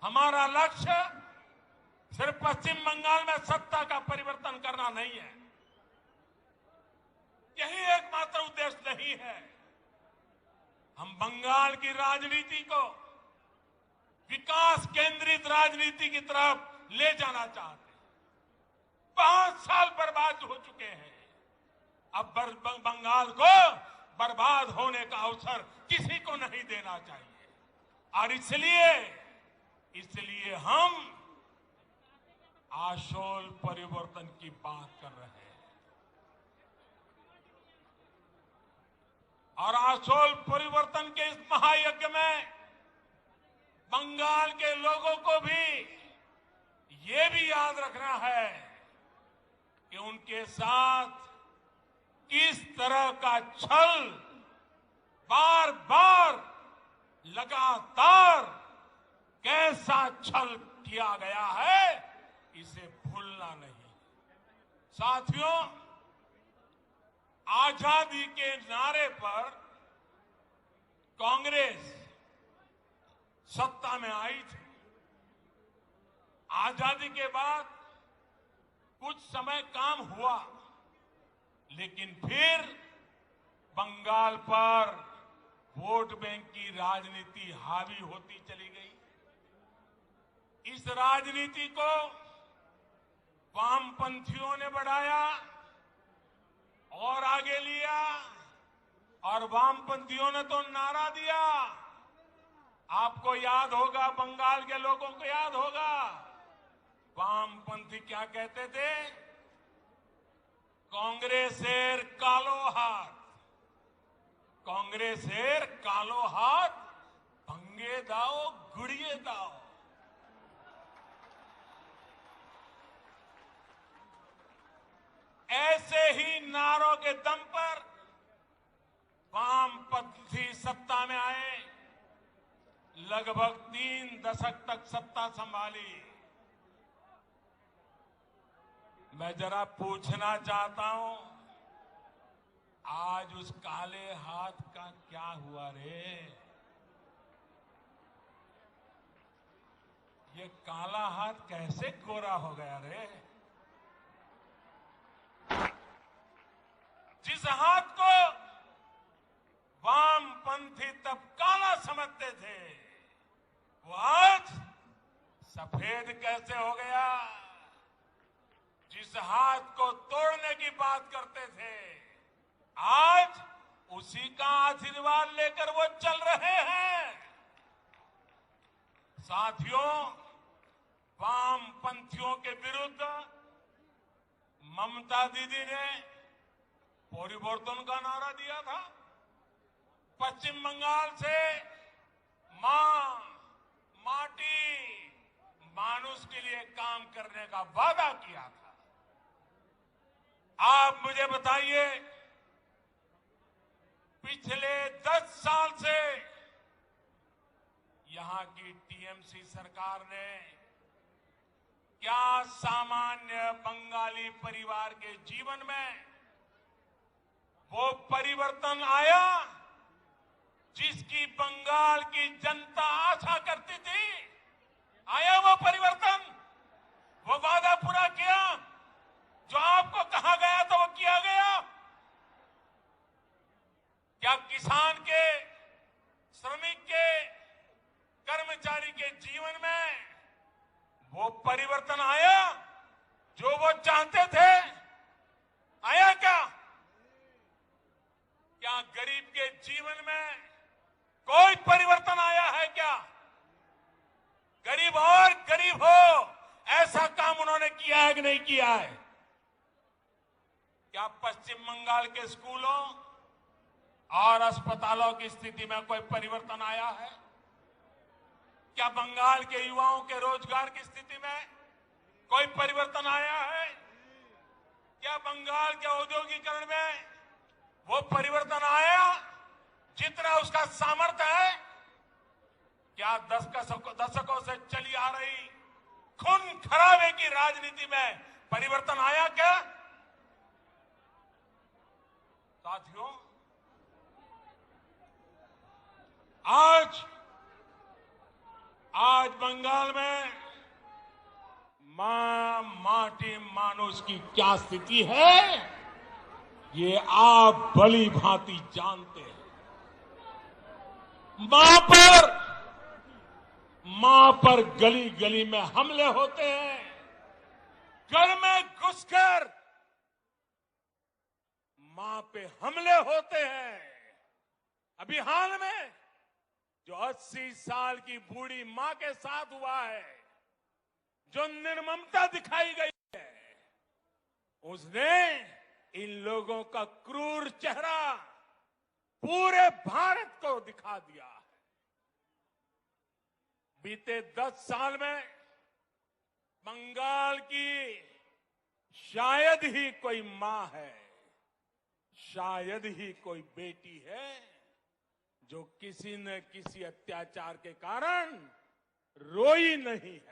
हमारा लक्ष्य सिर्फ पश्चिम बंगाल में सत्ता का परिवर्तन करना नहीं है। यही एकमात्र उद्देश्य नहीं है। हम बंगाल की राजनीति को विकास केंद्रित राजनीति की तरफ ले जाना चाहते हैं। 5 साल बर्बाद हो चुके हैं। अब बंगाल को बर्बाद होने का अवसर किसी को नहीं देना चाहिए और इसलिए हम आशोल परिवर्तन की बात कर रहे हैं। और आशोल परिवर्तन के इस महायज्ञ में बंगाल के लोगों को भी ये भी याद रखना है कि उनके साथ किस तरह का छल बार बार लगातार कैसा छल किया गया है, इसे भूलना नहीं। साथियों, आजादी के नारे पर कांग्रेस सत्ता में आई थी। आजादी के बाद कुछ समय काम हुआ, लेकिन फिर बंगाल पर वोट बैंक की राजनीति हावी होती चली गई। इस राजनीति को वामपंथियों ने बढ़ाया और आगे लिया और वामपंथियों ने तो नारा दिया। आपको याद होगा, बंगाल के लोगों को याद होगा, वामपंथी क्या कहते थे? कांग्रेसेर कालो हाथ, कांग्रेसेर कालो हाथ भंगे दाओ गुड़िए दाओ। ऐसे ही नारों के दम पर वामपंथी सत्ता में आए, लगभग 3 दशक तक सत्ता संभाली। मैं जरा पूछना चाहता हूं, आज उस काले हाथ का क्या हुआ रे? ये काला हाथ कैसे गोरा हो गया रे? जिस हाथ को वामपंथी तब काला समझते थे, वो आज सफेद कैसे हो गया? जिस हाथ को तोड़ने की बात करते थे, आज उसी का आशीर्वाद लेकर वो चल रहे हैं। साथियों, वामपंथियों के विरुद्ध ममता दीदी ने परिवर्तन का नारा दिया था। पश्चिम बंगाल से मां, माटी, मानुष के लिए काम करने का वादा किया था। आप मुझे बताइए, पिछले 10 साल से यहां की टीएमसी सरकार ने क्या सामान्य बंगाली परिवार के जीवन में वो परिवर्तन आया जिसकी बंगाल की जनता आशा करती थी? आया वो परिवर्तन? वो वादा पूरा किया? जो आपको कहा गया था वो किया गया? क्या किसान के, श्रमिक के, कर्मचारी के जीवन में वो परिवर्तन आया जो वो चाहते थे? आया क्या? क्या गरीब के जीवन में कोई परिवर्तन आया है क्या? गरीब और गरीब हो, ऐसा काम उन्होंने किया है कि नहीं किया है? क्या पश्चिम बंगाल के स्कूलों और अस्पतालों की स्थिति में कोई परिवर्तन आया है? क्या बंगाल के युवाओं के रोजगार की स्थिति में कोई परिवर्तन आया है? क्या बंगाल के औद्योगिकरण में वो परिवर्तन आया जितना उसका सामर्थ्य है? क्या दशकों से चली आ रही खून खराबे की राजनीति में परिवर्तन आया क्या? साथियों, आज आज बंगाल में मां माटी मानुष की क्या स्थिति है, ये आप भली भांति जानते हैं। मां पर गली गली में हमले होते हैं, घर में घुसकर मां पे हमले होते हैं। अभी हाल में जो 80 साल की बूढ़ी मां के साथ हुआ है, जो निर्ममता दिखाई गई है, उसने इन लोगों का क्रूर चेहरा पूरे भारत को दिखा दिया है। बीते 10 साल में बंगाल की शायद ही कोई मां है, शायद ही कोई बेटी है जो किसी न किसी अत्याचार के कारण रोई नहीं है।